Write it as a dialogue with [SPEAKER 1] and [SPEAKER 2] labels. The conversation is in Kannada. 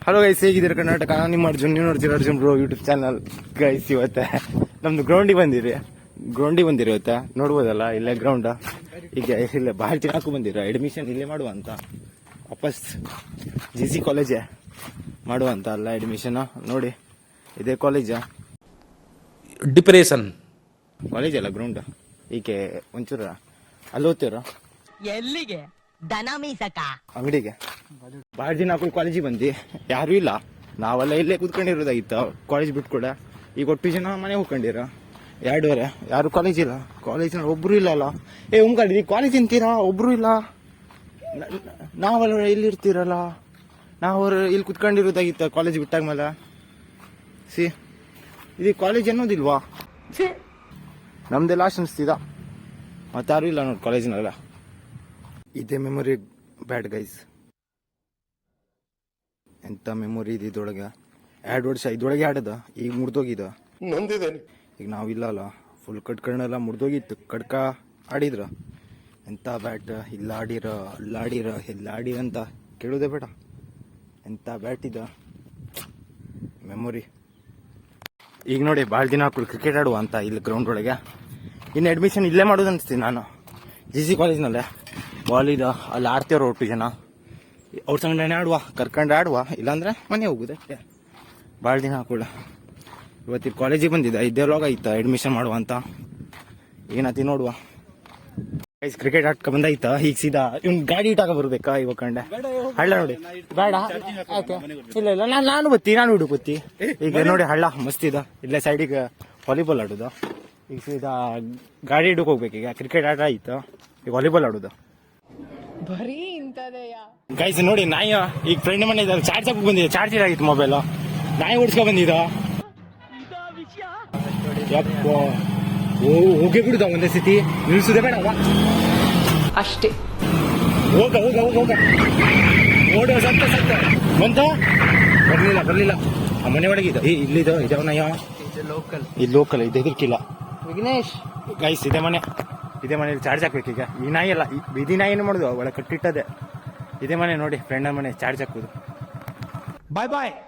[SPEAKER 1] ಹಲೋ ಗೈಸ್, ಹೇಗಿದ್ದೀರಾ ಕರ್ನಾಟಕ? ನಾನು ನಿಮ್ಮ ಅರ್ಜುನ್, ನೀವು ನೋಡ್ತೀರಾ Arjun bro YouTube channel. Guys ಇವತ್ತೆ ನಮ್ದು ಗ್ರೌಂಡಿಗೆ ಬಂದಿರಿ ಇವತ್ತೆ ನೋಡ್ಬೋದಲ್ಲ, ಇಲ್ಲೇ ಗ್ರೌಂಡ್. ಈಗ ಇಲ್ಲೇ ಭಾಳ ಜನಕ್ಕೂ ಬಂದಿರ ಅಡ್ಮಿಷನ್ ಇಲ್ಲೇ ಮಾಡುವ ಅಂತ, ವಾಪಸ್ GC ಕಾಲೇಜೇ ಮಾಡುವ ಅಂತ ಅಲ್ಲ ಅಡ್ಮಿಷನ್. ನೋಡಿ ಇದೇ ಕಾಲೇಜಾ,
[SPEAKER 2] ಡಿಪ್ರೆಷನ್
[SPEAKER 1] ಕಾಲೇಜ್ ಅಲ್ಲ ಗ್ರೌಂಡ್. ಈಕೆ ಒಂಚೂರ ಅಲ್ಲಿ ಓದ್ತೀರ
[SPEAKER 3] ಎಲ್ಲಿಗೆ? ದನ ಮೀಸಕ
[SPEAKER 1] ಅಂಗಡಿಗೆ. ಭಾಳ ದಿನ ಹಾಕೊಂಡು ಕಾಲೇಜಿಗೆ ಬಂದು ಯಾರು ಇಲ್ಲ, ನಾವೆಲ್ಲ ಇಲ್ಲೇ ಕೂತ್ಕೊಂಡಿರೋದಾಗಿತ್ತು ಕಾಲೇಜ್ ಬಿಟ್ಟು ಕೂಡ. ಈಗ ಒಟ್ಟು ಜನ ಮನೆ ಹೋಗ್ಕೊಂಡಿರ, 2 ಯಾರು ಕಾಲೇಜ್ ಇಲ್ಲ. ಕಾಲೇಜಿನ ಒಬ್ರು ಇಲ್ಲ ಅಲ್ಲ. ಉಮ್ಕಂಡಿದ್ವಿ ಕಾಲೇಜ್ ಅಂತೀರಾ, ಒಬ್ರು ಇಲ್ಲ. ನಾವೆಲ್ಲ ಇಲ್ಲಿ ಇರ್ತೀರಲ್ಲ, ನಾವು ಇಲ್ಲಿ ಕುತ್ಕೊಂಡಿರೋದಾಗಿತ್ತು ಕಾಲೇಜ್ ಬಿಟ್ಟಾಗ್ಮೇಲೆ. ಇದು ಕಾಲೇಜ್ ಅನ್ನೋದಿಲ್ವಾ? ನಮ್ದೆ ಲಾಸ್ಟ್ ಅನಿಸ್ತಿದ, ಮತ್ತೆ ಯಾರು ಇಲ್ಲ ನೋಡಿ ಕಾಲೇಜಿನಲ್ಲ. ಇದೇ ಮೆಮೊರಿ ಬ್ಯಾಡ್ ಗೈಸ್, ಎಂತ ಮೆಮೊರಿ ಇದೆ ಇದ್ರೊಳಗೆ. 2 ವರ್ಷ ಇದೊಳಗೆ ಆಡದ, ಈಗ ಮುರಿದೋಗಿದ. ಈಗ ನಾವಿಲ್ಲ ಅಲ್ಲ, ಫುಲ್ ಕಣ್ಣಿಲ್ಲ ಮುರಿದೋಗಿತ್ತು. ಕಡ್ಕ ಆಡಿದ್ರ ಎಂತ ಬ್ಯಾಟ್, ಇಲ್ಲ ಆಡಿರ ಅಲ್ಲಾಡಿರ ಎಲ್ಲಾಡಿರ ಅಂತ ಕೇಳೋದೇ ಬೇಡ. ಎಂತ ಬ್ಯಾಟ್ ಇದ ಮೆಮೊರಿ. ಈಗ ನೋಡಿ ಭಾಳ ದಿನ ಹಾಕೊಂಡು ಕ್ರಿಕೆಟ್ ಆಡುವ ಅಂತ ಇಲ್ಲಿ ಗ್ರೌಂಡ್ ಒಳಗೆ. ಇನ್ನು ಅಡ್ಮಿಷನ್ ಇಲ್ಲೇ ಮಾಡೋದು ಅನಿಸ್ತೀನಿ ನಾನು, GC ಕಾಲೇಜ್ನಲ್ಲೇ. ಬಾಲ್ ಇದೆ, ಅಲ್ಲಿ ಆಡ್ತೇವ್ರ ಒಟ್ಟು ಜನ. ಅವ್ರ ಸಂಗಡನೆ ಕರ್ಕೊಂಡು ಆಡುವ, ಇಲ್ಲಾಂದ್ರೆ ಮನೆ ಹೋಗುದೆ. ಭಾಳ ದಿನ ಹಾಕೊಳ್ಳ ಇವತ್ತು ಕಾಲೇಜಿಗೆ ಬಂದಿದ್ದ, ಇದೇ ಲಾಗ್ ಆಯ್ತಾ ಅಡ್ಮಿಷನ್ ಮಾಡುವ ಅಂತ. ಏನತಿ ನೋಡುವ. ಕ್ರಿಕೆಟ್ ಆಡ್ಕ ಬಂದಾಯ್ತಾ, ಈಗ ಸೀದಾ ಇವ್ನ ಗಾಡಿ ಇಟ್ಟಾಗ ಬರ್ಬೇಕಾ ಇವಾಗ ಕಂಡೆ. ಹಳ್ಳ ನೋಡಿ ಬೇಡ, ಆಯ್ತು ಇಲ್ಲ ಇಲ್ಲ ನಾನು ಹುಡುಕತ್ತಿ. ಈಗ ನೋಡಿ ಹಳ್ಳ ಮಸ್ತ್ ಇದ, ಇಲ್ಲೇ ಸೈಡಿಗೆ ವಾಲಿಬಾಲ್ ಆಡೋದು. ಈಗ ಸೀದಾ ಗಾಡಿ ಹಿಡಕ್ ಹೋಗ್ಬೇಕು. ಈಗ ಕ್ರಿಕೆಟ್ ಆಟ ಆಯ್ತು, ಈಗ ವಾಲಿಬಾಲ್ ಆಡೋದು.
[SPEAKER 3] ಬರೀ ಇಂತದೆಯಾ
[SPEAKER 1] ಗೈಸ್ ನೋಡಿ ನಾಯಿ ಈಗ ಫ್ರೆಂಡ್ ಮನೆ ಚಾರ್ಜ್ ಹಾಕಿ ಬಂದಿದೆ, ಚಾರ್ಜರ್ ಆಗಿತ್ತು ಮೊಬೈಲ್. ನಾಯಿ ಓಡಿಸ್ಕೊ ಬಂದಿದ. ಹೋಗಿ ಬಿಡುದ ಒಂದೇ ಸ್ಥಿತಿ, ನಿಲ್ಸುದೇ ಬೇಡ
[SPEAKER 3] ಅಷ್ಟೇ.
[SPEAKER 1] ಹೋಗ ಓಡೋ ಸತ್ತ ಬಂತ. ಬರ್ಲಿಲ್ಲ ಆ ಮನೆ ಒಳಗಿದ. ಇಲ್ಲಿದ ಇದಾವ ನಾಯ, ಇದು ಲೋಕಲ್ ಇದು ಹೆದರ್ಕಿಲ್ಲ.
[SPEAKER 3] ವಿಘ್ನೇಶ್
[SPEAKER 1] ಗೈಸ್ ಇದೇ ಮನೇಲಿ ಚಾರ್ಜ್ ಹಾಕ್ಬೇಕೀಗ. ಈ ನಾಯಿ ಅಲ್ಲ, ಬೀದಿ ನಾಯಿ ಏನು ಮಾಡುದು ಒಳಗೆ ಕಟ್ಟಿಟ್ಟದೆ. ಇದೇ ಮನೆ ನೋಡಿ, ಫ್ರೆಂಡ್ ಮನೆ ಚಾರ್ಜ್ ಹಾಕುದು. ಬಾಯ್